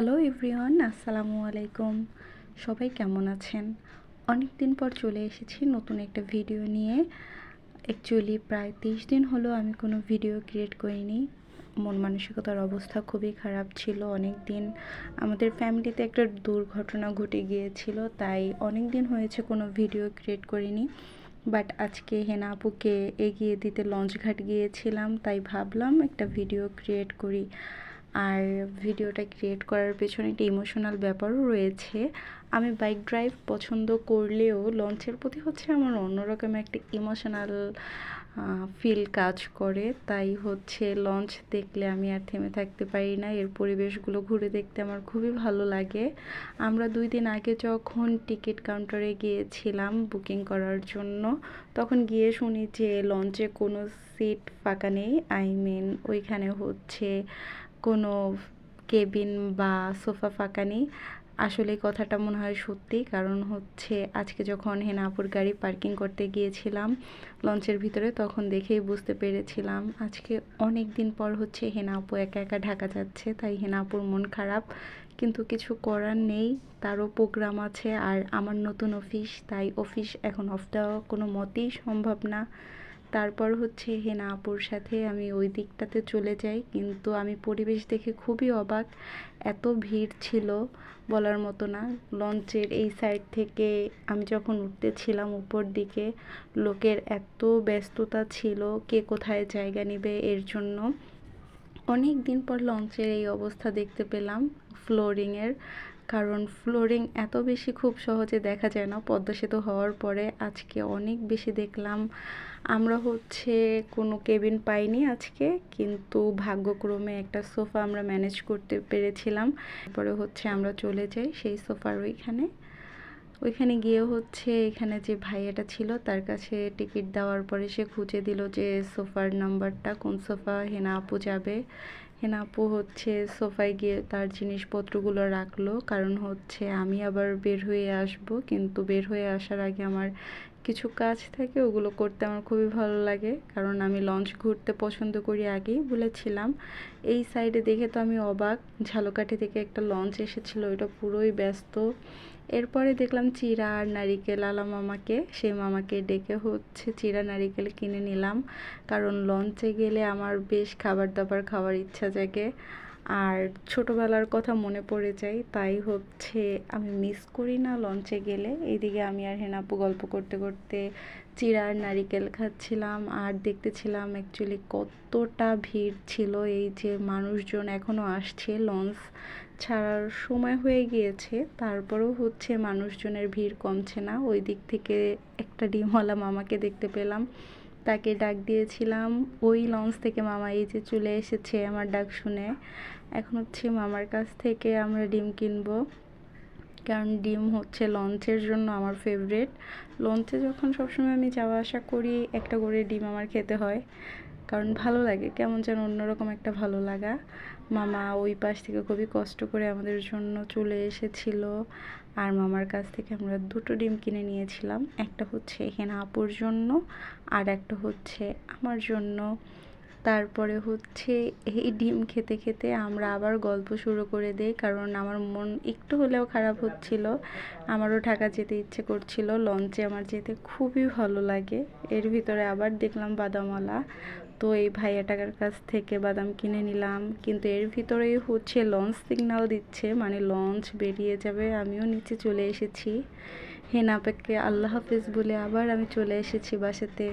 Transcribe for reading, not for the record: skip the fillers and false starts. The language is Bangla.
হ্যালো এভরিওয়ান, আসসালামু আলাইকুম। সবাই কেমন আছেন? অনেক দিন পর চলে এসেছি নতুন একটা ভিডিও নিয়ে। অ্যাকচুয়ালি প্রায় 23 দিন হলো আমি কোনো ভিডিও ক্রিয়েট করিনি। মন মানসিকতার অবস্থা খুবই খারাপ ছিল। অনেক দিন আমাদের ফ্যামিলিতে একটা দুর্ঘটনা ঘটে গিয়েছিল, তাই অনেক দিন হয়েছে কোনো ভিডিও ক্রিয়েট করিনি। বাট আজকে হেনা আপুকে এগিয়ে দিতে লঞ্চঘাট গিয়েছিলাম, তাই ভাবলাম একটা ভিডিও ক্রিয়েট করি। আর ভিডিওটা ক্রিয়েট করার পেছনে একটা ইমোশনাল ব্যাপারও রয়েছে। আমি বাইক ড্রাইভ পছন্দ করলেও লঞ্চের প্রতি হচ্ছে আমার অন্যরকম একটা ইমোশনাল ফিল কাজ করে। তাই হচ্ছে লঞ্চ দেখলে আমি আর থেমে থাকতে পারি না। এর পরিবেশগুলো ঘুরে দেখতে আমার খুবই ভালো লাগে। আমরা 2 দিন আগে যখন টিকিট কাউন্টারে গিয়েছিলাম বুকিং করার জন্য, তখন গিয়ে শুনি যে লঞ্চে কোনো সিট ফাঁকা নেই। ওইখানে হচ্ছে কোনো কেবিন বা সোফা ফাঁকা নেই। আসলে কথাটা মনে হয় সত্যি, কারণ হচ্ছে আজকে যখন হেনা আপুর গাড়ি পার্কিং করতে গিয়েছিলাম লঞ্চের ভিতরে, তখন দেখেই বুঝতে পেরেছিলাম আজকে অনেক দিন পর হচ্ছে হেনা আপু একা একা ঢাকা যাচ্ছে। তাই হেনা আপুর মন খারাপ, কিন্তু কিছু করার নেই, তারও প্রোগ্রাম আছে। আর আমার নতুন অফিস, তাই অফিস এখন অফ দেওয়া কোনো মতেই সম্ভব না। তারপর হচ্ছে হেনা আপুর সাথে আমি ওই দিকটাতে চলে যাই, কিন্তু আমি পরিবেশ দেখে খুবই অবাক। এত ভিড় ছিল বলার মতো না। লঞ্চের এই সাইড থেকে আমি যখন উঠতেছিলাম উপর দিকে, লোকের এত ব্যস্ততা ছিল, কে কোথায় জায়গা নেবে এর জন্য। অনেক দিন পর লঞ্চের এই অবস্থা দেখতে পেলাম ফ্লোরিংয়ের, কারণ ফ্লোরিং এত বেশি খুব সহজে দেখা যায় না। পদ্মা সেতু হওয়ার পরে আজকে অনেক বেশি দেখলাম। আমরা হচ্ছে কোনো কেবিন পাইনি আজকে, কিন্তু ভাগ্যক্রমে একটা সোফা আমরা ম্যানেজ করতে পেরেছিলাম। তারপরে হচ্ছে আমরা চলে যাই সেই সোফার ওইখানে গিয়ে হচ্ছে এখানে যে ভাইয়াটা ছিল তার কাছে টিকিট দেওয়ার পরে সে খুঁজে দিল যে সোফার নাম্বারটা, কোন সোফা হেনা আপু যাবে। হেনা আপু হচ্ছে সোফায় গিয়ে তার জিনিসপত্রগুলো রাখলো, কারণ হচ্ছে আমি আবার বের হয়ে আসব, কিন্তু বের হয়ে আসার আগে আমার কিছু কাজ থাকে, ওগুলো করতে আমার খুবই ভালো লাগে, কারণ আমি লঞ্চ ঘুরতে পছন্দ করি, আগেই বলেছিলাম। এই সাইডে দেখে তো আমি অবাক, ঝালকাঠি থেকে একটা লঞ্চ এসেছিলো, ওইটা পুরোই ব্যস্ত। এরপরে দেখলাম চিড়া আর নারিকেল আলা মামাকে, সেই মামাকে ডেকে হচ্ছে চিড়া নারিকেল কিনে নিলাম, কারণ লঞ্চে গেলে আমার বেশ খাবার দাবার খাওয়ার ইচ্ছা জাগে আর ছোটোবেলার কথা মনে পড়ে যায়। তাই হচ্ছে আমি মিস করি না লঞ্চে গেলে। এইদিকে আমি আর হেনা আপু গল্প করতে করতে চিড়া আর নারিকেল খাচ্ছিলাম আর দেখতেছিলাম অ্যাকচুয়ালি কতটা ভিড় ছিল। এই যে মানুষজন এখনও আসছে, লঞ্চ ছাড়ার সময় হয়ে গিয়েছে, তারপরেও হচ্ছে মানুষজনের ভিড় কমছে না। ওই দিক থেকে একটা ডিমওয়ালা মামাকে দেখতে পেলাম, তাকে ডাক দিয়েছিলাম। ওই লঞ্চ থেকে মামা এই যে চলে এসেছে আমার ডাক শুনে। এখন হচ্ছে মামার কাছ থেকে আমরা ডিম কিনবো, কারণ ডিম হচ্ছে লঞ্চের জন্য আমার ফেভারিট। লঞ্চে যখন সবসময় আমি যাওয়া আসা করি একটা করে ডিম আমার খেতে হয়, কারণ ভালো লাগে, কেমন যেন অন্যরকম একটা ভালো লাগা। মামা ওই পাশ থেকে খুবই কষ্ট করে আমাদের জন্য চলে এসেছিল, আর মামার কাছ থেকে আমরা 2টো ডিম কিনে নিয়েছিলাম। একটা হচ্ছে হেনা আপুর জন্য আর একটা হচ্ছে আমার জন্য। তারপরে হচ্ছে এই ডিম খেতে খেতে আমরা আবার গল্প শুরু করে দিই, কারণ আমার মন একটু হলেও খারাপ হচ্ছিল। আমারও ঢাকা যেতে ইচ্ছে করছিল, লঞ্চে আমার যেতে খুবই ভালো লাগে। এর ভিতরে আবার দেখলাম বাদামওয়ালা, তো এই ভাইয়াটার কাছ থেকে বাদাম কিনে নিলাম, কিন্তু এর ভিতরেই হচ্ছে লঞ্চ সিগন্যাল দিচ্ছে, মানে লঞ্চ বেরিয়ে যাবে। আমিও নিচে চলে এসেছি। হেনা আপাকে আল্লাহ হাফেজ বলে আবার আমি চলে এসেছি বাসাতে।